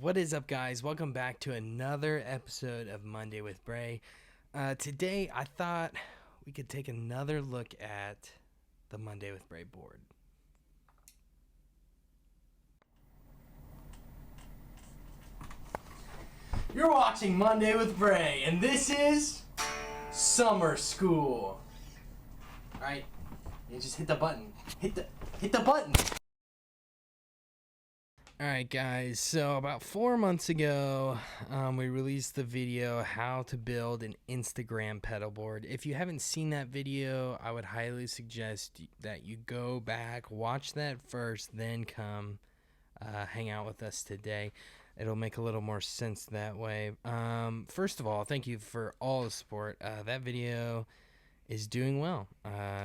What is up, guys? Welcome back to another episode of Monday with Bray. Today, I thought we could take another look at the Monday with Bray board. You're watching Monday with Bray, and this is Summer School. All right, you just hit the button. Hit the button. Alright guys, so about 4 months ago, we released the video how to build an Instagram pedal board. If you haven't seen that video, I would highly suggest that you go back, watch that first, then come hang out with us today. It'll make a little more sense that way. First of all, thank you for all the support. That video is doing well.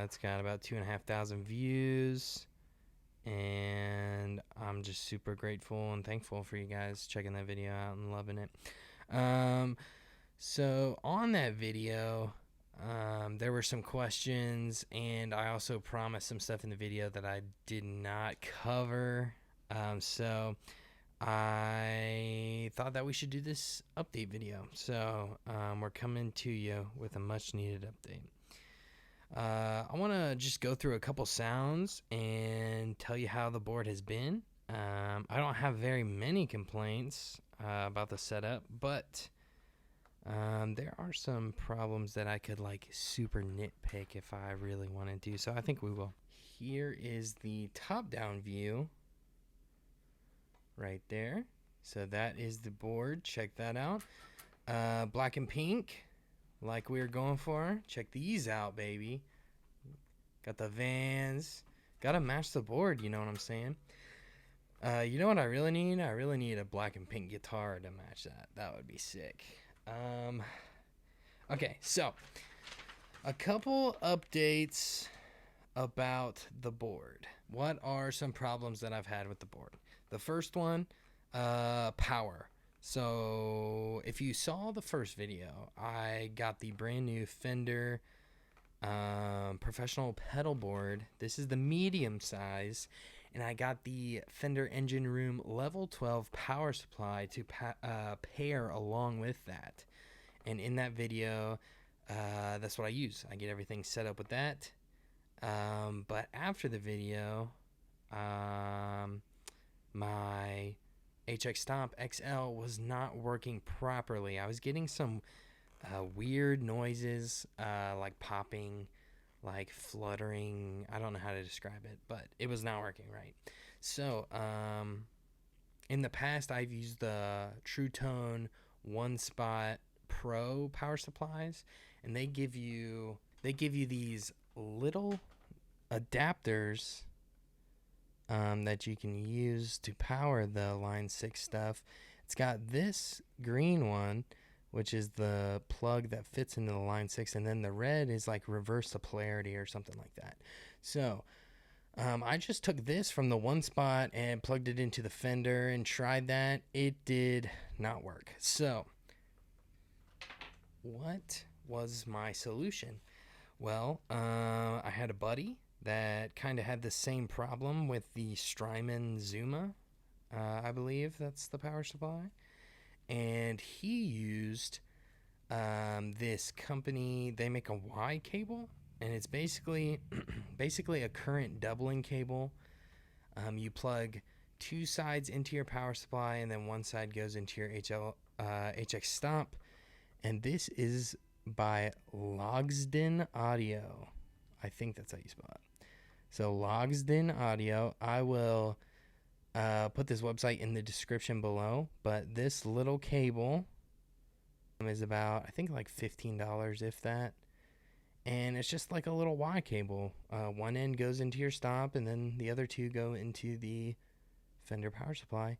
It's got about 2,500 views. And I'm just super grateful and thankful for you guys checking that video out and loving it. So on that video, there were some questions, and I also promised some stuff in the video that I did not cover. So I thought that we should do this update video. So we're coming to you with a much needed update. I want to just go through a couple sounds and tell you how the board has been. I don't have very many complaints about the setup, but there are some problems that I could like super nitpick if I really wanted to, so I think we will. Here is the top-down view right there. So that is the board. Check that out. Black and pink. Like we were going for. Check these out, baby. Got the Vans. Gotta match the board, you know what I'm saying? You know what I really need? I really need a black and pink guitar to match that. That would be sick. Okay, so a couple updates about the board. What are some problems that I've had with the board? The first one, power. So if you saw the first video, I got the brand new Fender professional pedal board. This is the medium size, and I got the Fender Engine Room level 12 power supply to pair along with that. And in that video, that's what I use. I get everything set up with that. But after the video, my HX Stomp XL was not working properly. I was getting some weird noises, like popping, like fluttering. I don't know how to describe it, but it was not working right. So in the past, I've used the True Tone One Spot Pro power supplies, and they give you these little adapters that you can use to power the Line 6 stuff. It's got this green one, which is the plug that fits into the Line 6, and then the red is like reverse the polarity or something like that. So I just took this from the One Spot and plugged it into the Fender and tried that. It did not work. So what was my solution? Well, I had a buddy that kind of had the same problem with the Strymon Zuma. I believe that's the power supply. And he used this company. They make a Y cable, and it's basically a current doubling cable. You plug two sides into your power supply, and then one side goes into your HX Stomp. And this is by Logsden Audio. I think that's how you spell it. So Logsden Audio. I will put this website in the description below, but this little cable is about, I think, like $15, if that. And it's just like a little Y cable. One end goes into your Stomp, and then the other two go into the Fender power supply.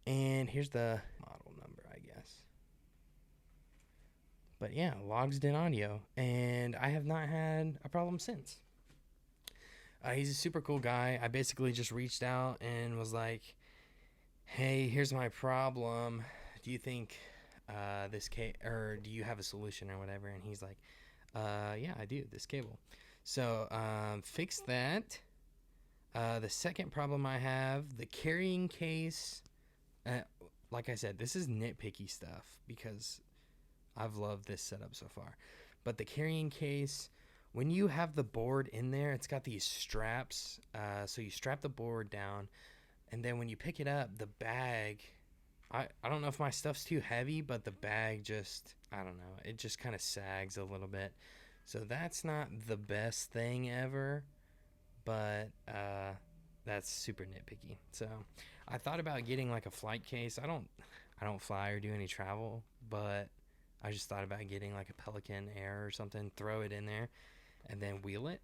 And here's the model number, I guess. But yeah, Logsden Audio, and I have not had a problem since. He's a super cool guy. I basically just reached out and was like, hey, here's my problem. Do you think or do you have a solution or whatever? And he's like, yeah, I do, this cable. So fix that. The second problem I have, the carrying case like I said, this is nitpicky stuff because I've loved this setup so far. But the carrying case, when you have the board in there, it's got these straps. So you strap the board down, and then when you pick it up, the bag, I don't know if my stuff's too heavy, but the bag just, I don't know, it just kind of sags a little bit. So that's not the best thing ever, but that's super nitpicky. So I thought about getting like a flight case. I don't fly or do any travel, but I just thought about getting like a Pelican Air or something, throw it in there, and then wheel it.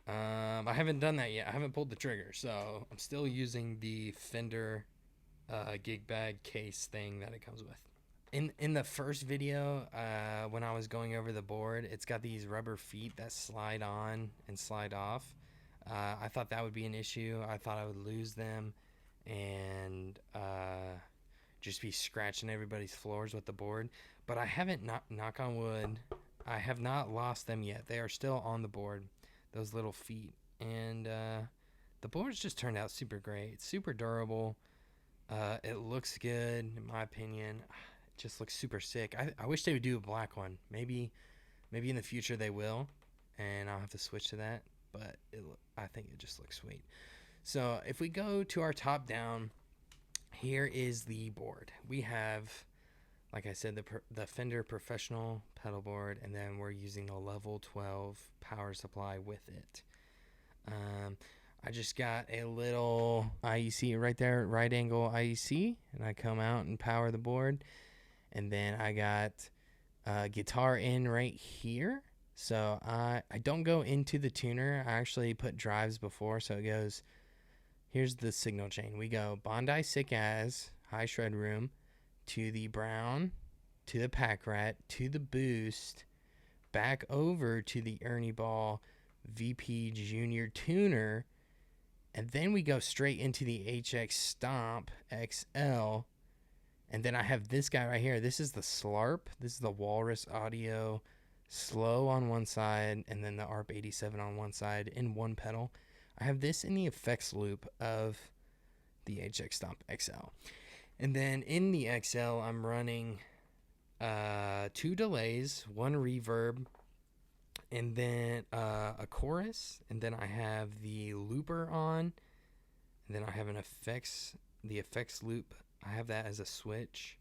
I haven't done that yet. I haven't pulled the trigger, so I'm still using the Fender gig bag case thing that it comes with. In the first video, when I was going over the board, it's got these rubber feet that slide on and slide off. I thought that would be an issue. I thought I would lose them and just be scratching everybody's floors with the board. But I haven't, knock on wood, I have not lost them yet. They are still on the board, those little feet. And the board's just turned out super great. It's super durable. It looks good, in my opinion. It just looks super sick. I wish they would do a black one. Maybe in the future they will, and I'll have to switch to that. But I think it just looks sweet. So if we go to our top down, here is the board. We have, like I said, the Fender Professional pedal board, and then we're using a level 12 power supply with it. I just got a little IEC right there, right angle IEC, and I come out and power the board. And then I got a guitar in right here. So I don't go into the tuner. I actually put drives before, so it goes, here's the signal chain. We go Bondi Sick As, high shred room, to the Brown, to the Pack Rat, to the Boost, back over to the Ernie Ball VP Junior tuner, and then we go straight into the HX Stomp XL. And then I have this guy right here. This is the Slarp. This is the Walrus Audio Slow on one side, and then the ARP 87 on one side in one pedal. I have this in the effects loop of the HX Stomp XL. And then in the XL, I'm running 2 delays, 1 reverb, and then a chorus. And then I have the looper on. And then I have the effects loop. I have that as a switch.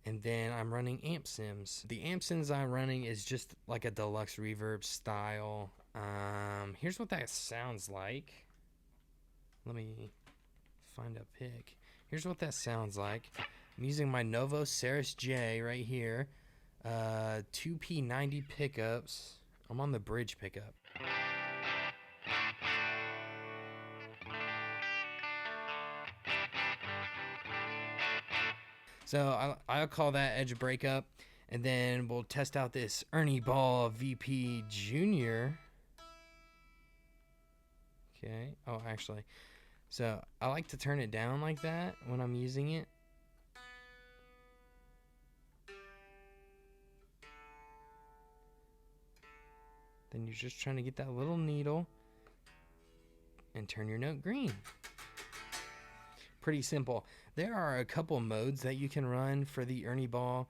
And then I'm running amp sims. The amp sims I'm running is just like a deluxe reverb style. Here's what that sounds like. Let me find a pic. Here's what that sounds like. I'm using my Novo Ceres J right here. 2P90 pickups. I'm on the bridge pickup. So I'll call that edge breakup, and then we'll test out this Ernie Ball VP Junior. Okay. Oh, actually, so I like to turn it down like that when I'm using it. Then you're just trying to get that little needle and turn your note green. Pretty simple. There are a couple modes that you can run for the Ernie Ball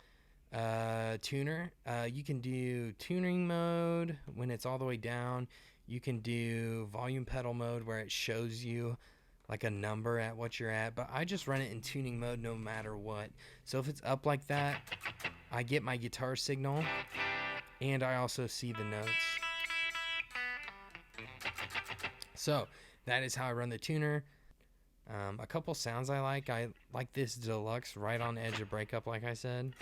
tuner. You can do tuning mode when it's all the way down. You can do volume pedal mode where it shows you like a number at what you're at. But I just run it in tuning mode no matter what. So if it's up like that, I get my guitar signal and I also see the notes. So that is how I run the tuner. A couple sounds I like this deluxe right on the edge of breakup, like I said.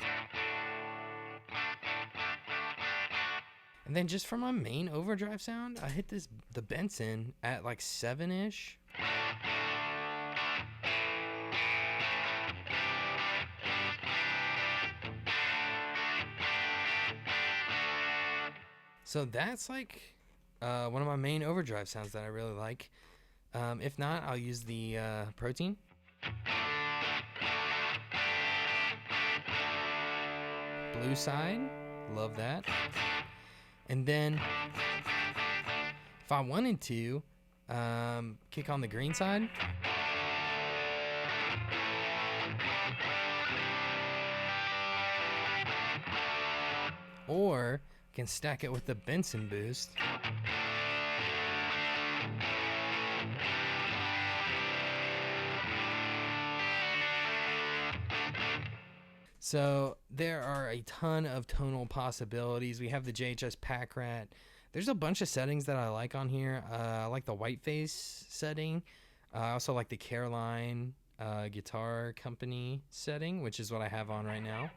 And then just for my main overdrive sound, I hit the Benson at like 7-ish. So that's like one of my main overdrive sounds that I really like. If not, I'll use the Protein. Blue side, love that. And then if I wanted to kick on the green side, or can stack it with the Benson boost. So there are a ton of tonal possibilities. We have the JHS Pack Rat. There's a bunch of settings that I like on here. I like the whiteface setting. I also like the Caroline Guitar Company setting, which is what I have on right now.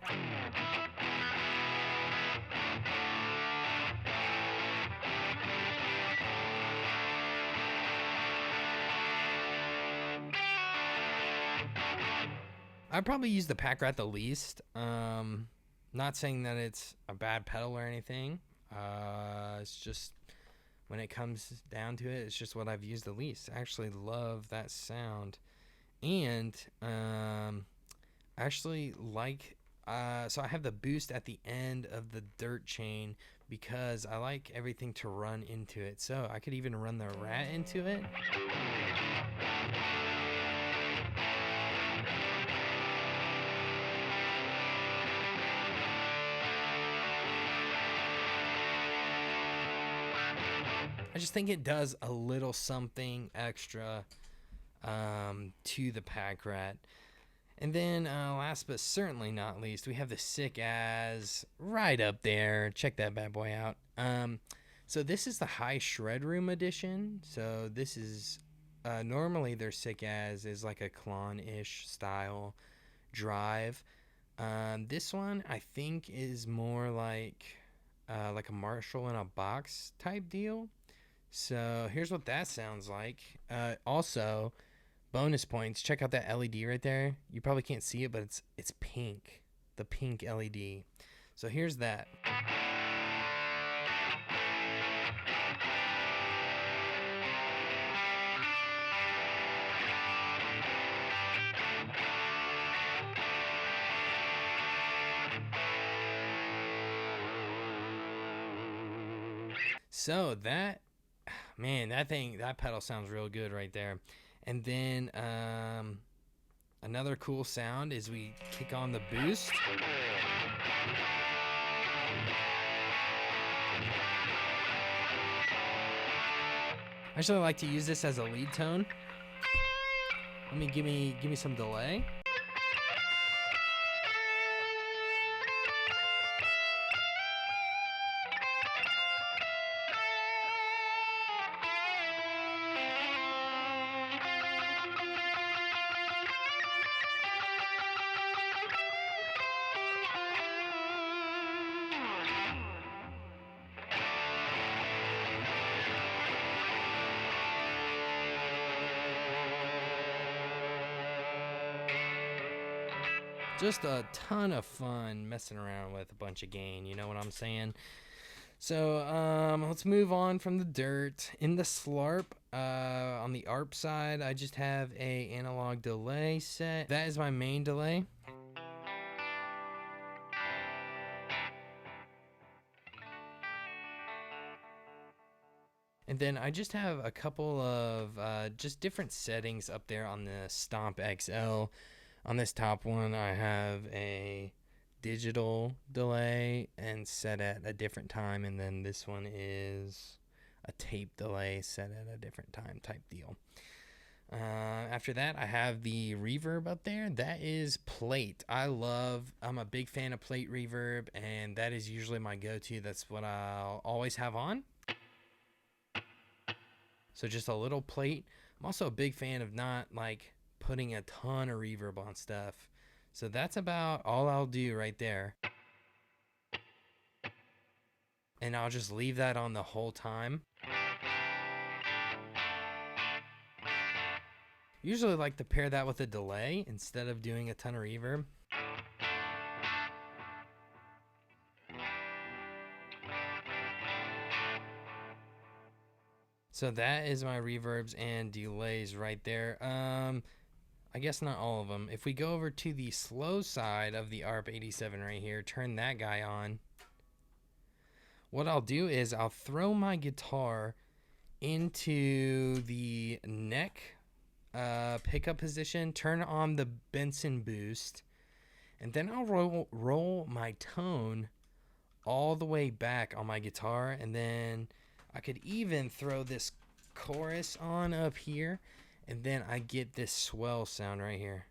I probably use the Pack Rat the least. Not saying that it's a bad pedal or anything. It's just when it comes down to it, it's just what I've used the least. I actually love that sound, and actually like. So I have the boost at the end of the dirt chain because I like everything to run into it. So I could even run the Rat into it. I just think it does a little something extra to the Pack Rat. And then last but certainly not least, we have the Sick As right up there. Check that bad boy out. So this is the High Shred Room edition. So this is normally their Sick As is like a Klon-ish style drive. This one I think is more like a Marshall in a box type deal. So here's what that sounds like. Also, bonus points. Check out that LED right there. You probably can't see it, but it's pink. The pink LED. So here's that. So that, man, that pedal sounds real good right there. And then another cool sound is we kick on the boost. I actually like to use this as a lead tone. Give me some delay. Just a ton of fun messing around with a bunch of gain, you know what I'm saying? So let's move on from the dirt. In the Slarp, on the ARP side, I just have a analog delay set. That is my main delay. And then I just have a couple of just different settings up there on the Stomp XL. On this top one, I have a digital delay and set at a different time. And then this one is a tape delay set at a different time type deal. After that, I have the reverb up there. That is plate. I'm a big fan of plate reverb, and that is usually my go-to. That's what I'll always have on. So just a little plate. I'm also a big fan of not like putting a ton of reverb on stuff. So that's about all I'll do right there. And I'll just leave that on the whole time. Usually like to pair that with a delay instead of doing a ton of reverb. So that is my reverbs and delays right there. I guess not all of them. If we go over to the slow side of the ARP 87 right here, turn that guy on. What I'll do is I'll throw my guitar into the neck pickup position, turn on the Benson boost, and then I'll roll my tone all the way back on my guitar, and then I could even throw this chorus on up here, and then I get this swell sound right here.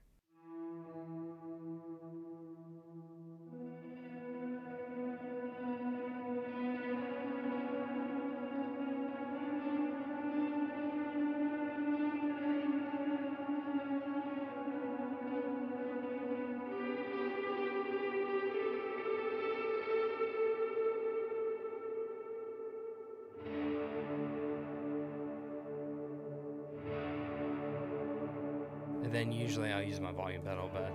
And then usually I'll use my volume pedal, but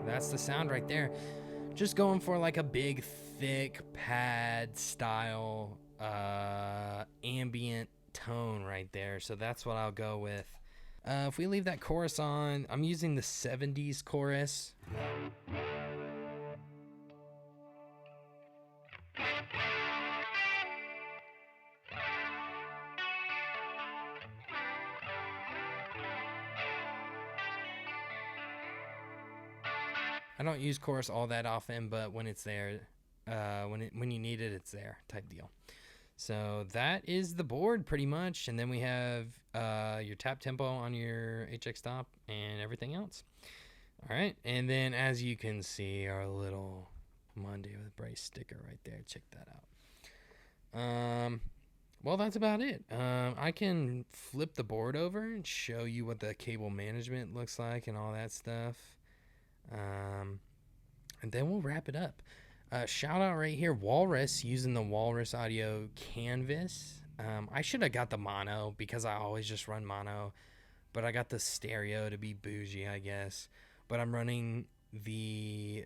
that's the sound right there. Just going for like a big, thick pad style ambient tone right there. So that's what I'll go with. If we leave that chorus on, I'm using the 70s chorus. I don't use chorus all that often, but when it's there, when you need it, it's there type deal. So that is the board pretty much, and then we have your tap tempo on your HX stop and everything else. All right, and then as you can see, our little Monday with Brace sticker right there. Check that out. Well, that's about it. I can flip the board over and show you what the cable management looks like and all that stuff. And then we'll wrap it up. Shout out right here, Walrus, using the Walrus Audio Canvas. I should have got the mono because I always just run mono, but I got the stereo to be bougie, I guess. But I'm running the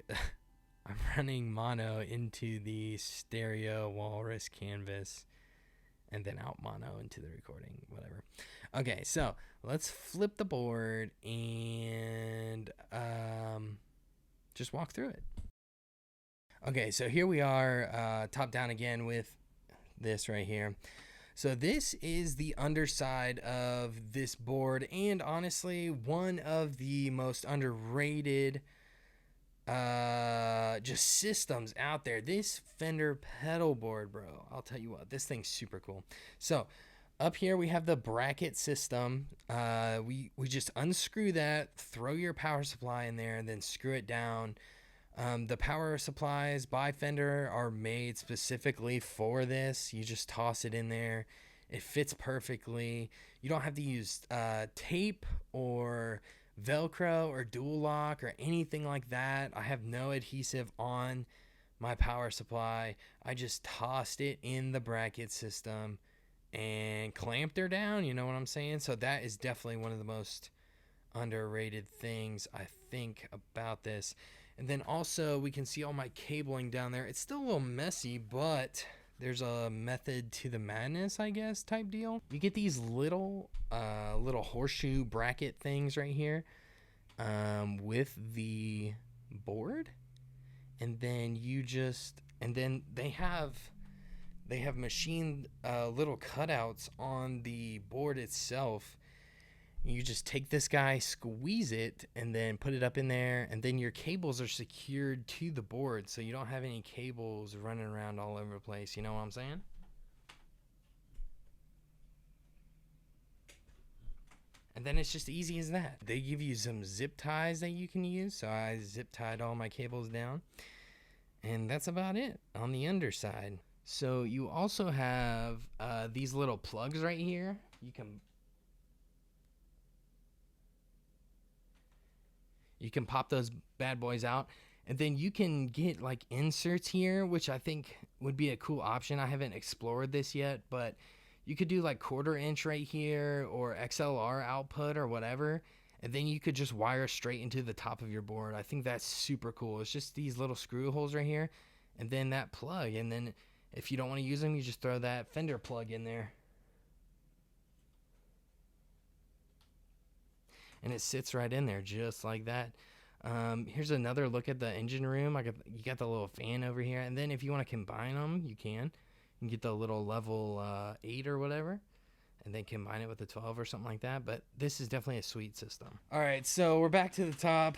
I'm running mono into the stereo Walrus Canvas and then out mono into the recording, whatever. Okay, so let's flip the board and just walk through it. Okay, so here we are, top down again with this right here. So this is the underside of this board, and honestly, one of the most underrated just systems out there. This Fender pedal board, bro, I'll tell you what, this thing's super cool. So up here we have the bracket system. We just unscrew that, throw your power supply in there, and then screw it down. The power supplies by Fender are made specifically for this. You just toss it in there. It fits perfectly. You don't have to use tape or Velcro or dual lock or anything like that. I have no adhesive on my power supply. I just tossed it in the bracket system and clamped her down, you know what I'm saying? So that is definitely one of the most underrated things I think about this. And then also we can see all my cabling down there. It's still a little messy, but there's a method to the madness, I guess, type deal. You get these little horseshoe bracket things right here with the board, and then they have machined little cutouts on the board itself. You just take this guy, squeeze it, and then put it up in there, and then your cables are secured to the board, so you don't have any cables running around all over the place. You know what I'm saying? And then it's just easy as that. They give you some zip ties that you can use, so I zip tied all my cables down. And that's about it on the underside. So you also have these little plugs right here. You can pop those bad boys out, and then you can get like inserts here, which I think would be a cool option. I haven't explored this yet, but you could do like 1/4 inch right here or XLR output or whatever, and then you could just wire straight into the top of your board. I think that's super cool. It's just these little screw holes right here, and then that plug, and then if you don't want to use them, you just throw that Fender plug in there. And it sits right in there just like that. Here's another look at the engine room. You got the little fan over here, and then if you want to combine them, you can get the little level 8 or whatever, and then combine it with the 12 or something like that. But this is definitely a sweet system. All right, so we're back to the top.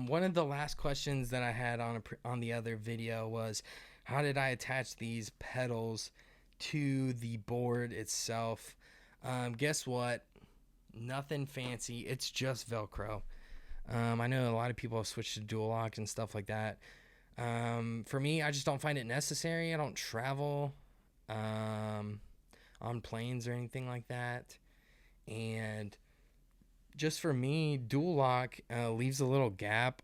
One of the last questions that I had on the other video was, how did I attach these pedals to the board itself? Guess what? Nothing fancy. It's just Velcro. I know a lot of people have switched to dual lock and stuff like that. For me, I just don't find it necessary. I don't travel on planes or anything like that. And just for me, dual lock leaves a little gap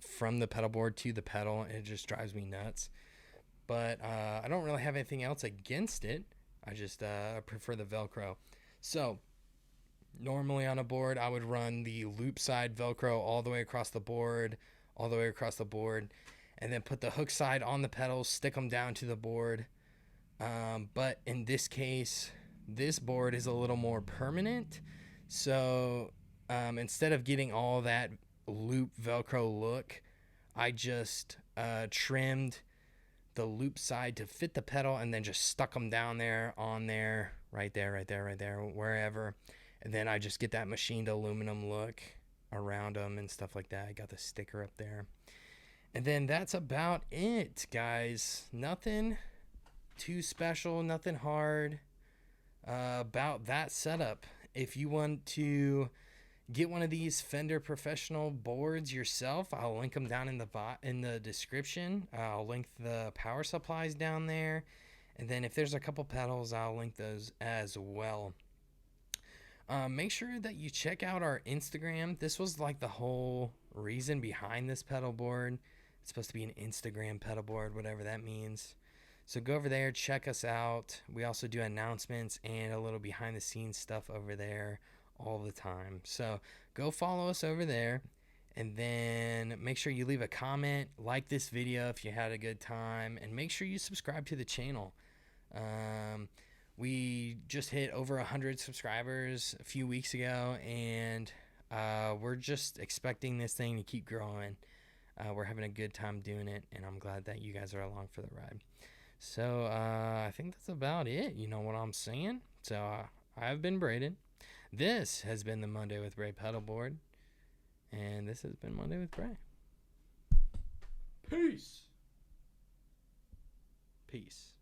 from the pedal board to the pedal, and it just drives me nuts. But I don't really have anything else against it. I just prefer the Velcro. So normally on a board, I would run the loop side Velcro all the way across the board, and then put the hook side on the pedals, stick them down to the board. But in this case, this board is a little more permanent. So instead of getting all that loop Velcro look, I just trimmed the loop side to fit the pedal and then just stuck them down there, on there, right there, wherever. And then I just get that machined aluminum look around them and stuff like that. I got the sticker up there. And then that's about it, guys. Nothing too special, nothing hard about that setup. If you want to get one of these Fender Professional boards yourself, I'll link them down in the description. I'll link the power supplies down there. And then if there's a couple pedals, I'll link those as well. Make sure that you check out our Instagram. This was like the whole reason behind this pedal board. It's supposed to be an Instagram pedal board, whatever that means. So go over there, check us out. We also do announcements and a little behind the scenes stuff over there all the time. So go follow us over there, and then make sure you leave a comment, like this video if you had a good time, and make sure you subscribe to the channel. We just hit over 100 subscribers a few weeks ago, and we're just expecting this thing to keep growing. We're having a good time doing it, and I'm glad that you guys are along for the ride. So I think that's about it. You know what I'm saying? So I've been Braden. This has been the Monday with Bray Pedalboard, and this has been Monday with Bray. Peace. Peace.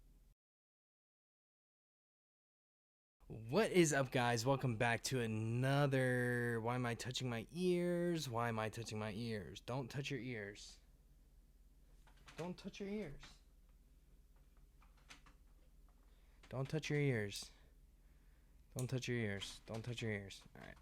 What is up, guys? Welcome back to another... Why am I touching my ears? Why am I touching my ears? Don't touch your ears. Don't touch your ears. Don't touch your ears. Don't touch your ears. Don't touch your ears. All right.